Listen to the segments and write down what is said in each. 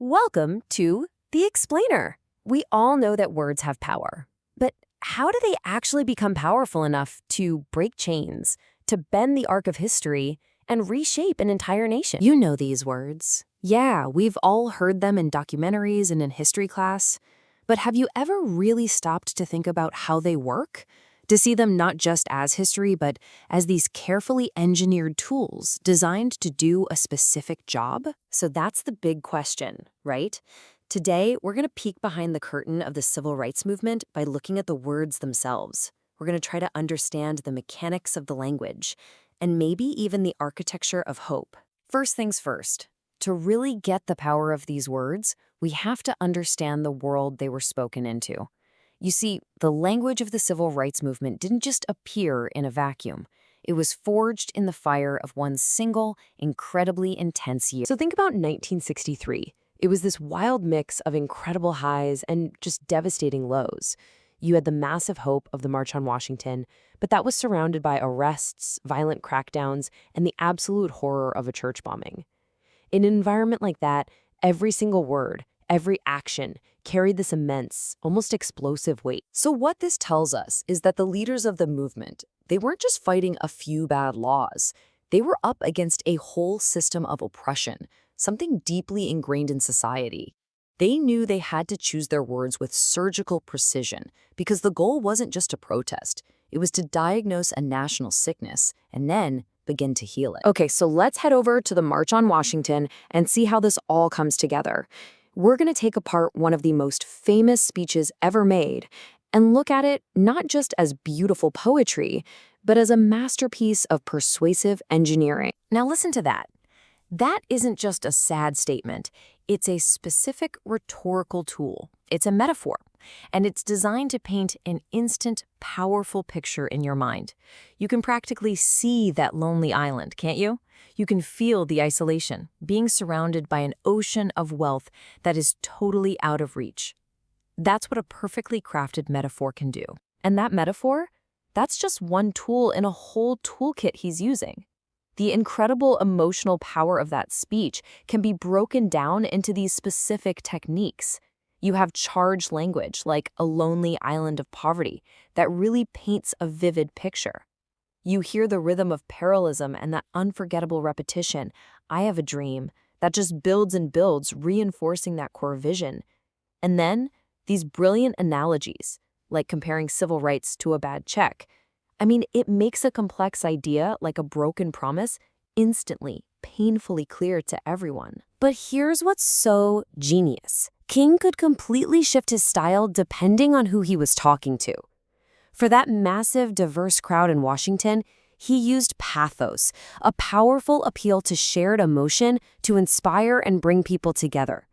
Welcome to The Explainer. We all know that words have power, but how do they actually become powerful enough to break chains, to bend the arc of history, and reshape an entire nation? You know these words. Yeah, we've all heard them in documentaries and in history class, but have you ever really stopped to think about how they work? To see them not just as history, but as these carefully engineered tools designed to do a specific job? So that's the big question, right? Today, we're going to peek behind the curtain of the civil rights movement by looking at the words themselves. We're going to try to understand the mechanics of the language, and maybe even the architecture of hope. First things first, to really get the power of these words, we have to understand the world they were spoken into. You see, the language of the civil rights movement didn't just appear in a vacuum. It was forged in the fire of one single, incredibly intense year. So think about 1963. It was this wild mix of incredible highs and just devastating lows. You had the massive hope of the March on Washington, but that was surrounded by arrests, violent crackdowns, and the absolute horror of a church bombing. In an environment like that, every single word, every action carried this immense, almost explosive weight. So what this tells us is that the leaders of the movement, they weren't just fighting a few bad laws. They were up against a whole system of oppression, something deeply ingrained in society. They knew they had to choose their words with surgical precision because the goal wasn't just to protest. It was to diagnose a national sickness and then begin to heal it. Okay, so let's head over to the March on Washington and see how this all comes together. We're going to take apart one of the most famous speeches ever made and look at it not just as beautiful poetry, but as a masterpiece of persuasive engineering. Now listen to that. That isn't just a sad statement. It's a specific rhetorical tool. It's a metaphor, and it's designed to paint an instant, powerful picture in your mind. You can practically see that lonely island, can't you? You can feel the isolation, being surrounded by an ocean of wealth that is totally out of reach. That's what a perfectly crafted metaphor can do. And that metaphor, that's just one tool in a whole toolkit he's using. The incredible emotional power of that speech can be broken down into these specific techniques. You have charged language, like a lonely island of poverty, that really paints a vivid picture. You hear the rhythm of parallelism and that unforgettable repetition, I have a dream, that just builds and builds, reinforcing that core vision. And then, these brilliant analogies, like comparing civil rights to a bad check. I mean, it makes a complex idea, like a broken promise, instantly, painfully clear to everyone. But here's what's so genius. King could completely shift his style depending on who he was talking to. For that massive, diverse crowd in Washington, he used pathos, a powerful appeal to shared emotion to inspire and bring people together.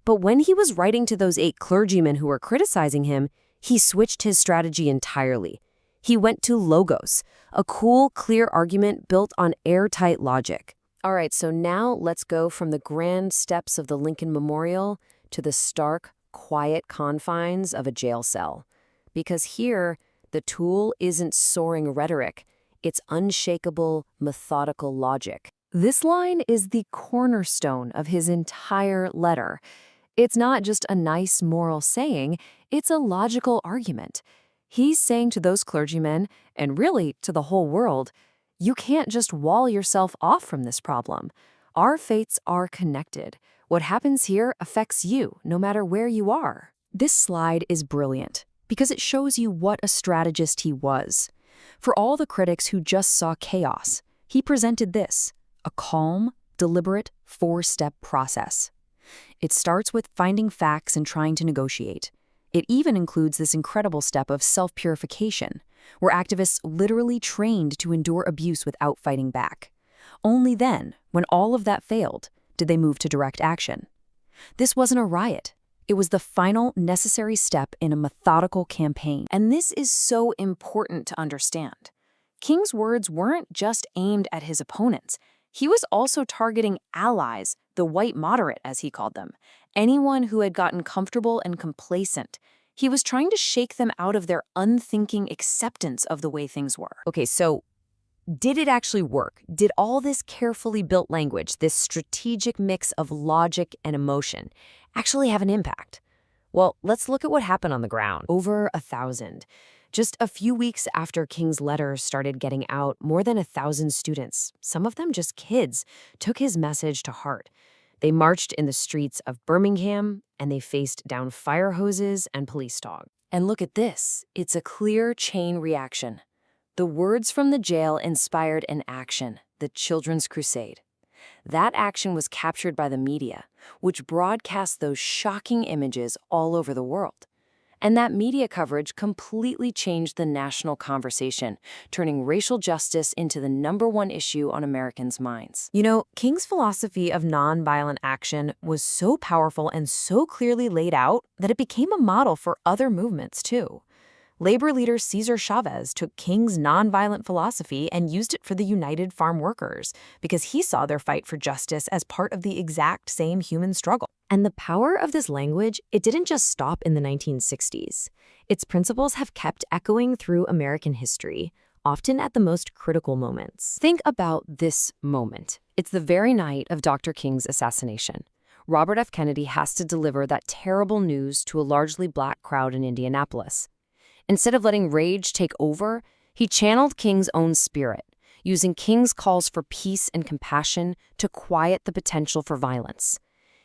But when he was writing to those 8 clergymen who were criticizing him, he switched his strategy entirely. He went to logos, a cool, clear argument built on airtight logic. All right, so now let's go from the grand steps of the Lincoln Memorial to the stark, quiet confines of a jail cell. Because here, the tool isn't soaring rhetoric, it's unshakable, methodical logic. This line is the cornerstone of his entire letter. It's not just a nice moral saying, it's a logical argument. He's saying to those clergymen, and really to the whole world, you can't just wall yourself off from this problem. Our fates are connected. What happens here affects you, no matter where you are. This slide is brilliant because it shows you what a strategist he was. For all the critics who just saw chaos, he presented this, a calm, deliberate, 4-step process. It starts with finding facts and trying to negotiate. It even includes this incredible step of self-purification, where activists literally trained to endure abuse without fighting back. Only then, when all of that failed, did they move to direct action. This wasn't a riot. It was the final necessary step in a methodical campaign. And this is so important to understand. King's words weren't just aimed at his opponents. He was also targeting allies, the white moderate, as he called them, anyone who had gotten comfortable and complacent. He was trying to shake them out of their unthinking acceptance of the way things were. Okay, so did it actually work? Did all this carefully built language, this strategic mix of logic and emotion, actually have an impact? Well, let's look at what happened on the ground. Over 1,000. Just a few weeks after King's letters started getting out, more than 1,000 students, some of them just kids, took his message to heart. They marched in the streets of Birmingham, and they faced down fire hoses and police dogs. And look at this. It's a clear chain reaction. The words from the jail inspired an action, the Children's Crusade. That action was captured by the media, which broadcast those shocking images all over the world. And that media coverage completely changed the national conversation, turning racial justice into the #1 issue on Americans' minds. You know, King's philosophy of nonviolent action was so powerful and so clearly laid out that it became a model for other movements, too. Labor leader Cesar Chavez took King's nonviolent philosophy and used it for the United Farm Workers because he saw their fight for justice as part of the exact same human struggle. And the power of this language, it didn't just stop in the 1960s. Its principles have kept echoing through American history, often at the most critical moments. Think about this moment. It's the very night of Dr. King's assassination. Robert F. Kennedy has to deliver that terrible news to a largely black crowd in Indianapolis. Instead of letting rage take over, he channeled King's own spirit, using King's calls for peace and compassion to quiet the potential for violence.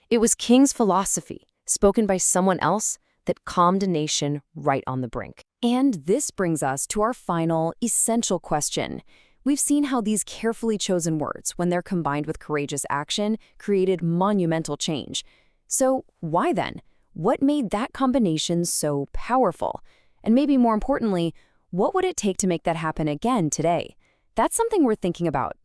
It was King's philosophy, spoken by someone else, that calmed a nation right on the brink. And this brings us to our final, essential question. We've seen how these carefully chosen words, when they're combined with courageous action, created monumental change. So why then? What made that combination so powerful? And maybe more importantly, what would it take to make that happen again today? That's something we're thinking about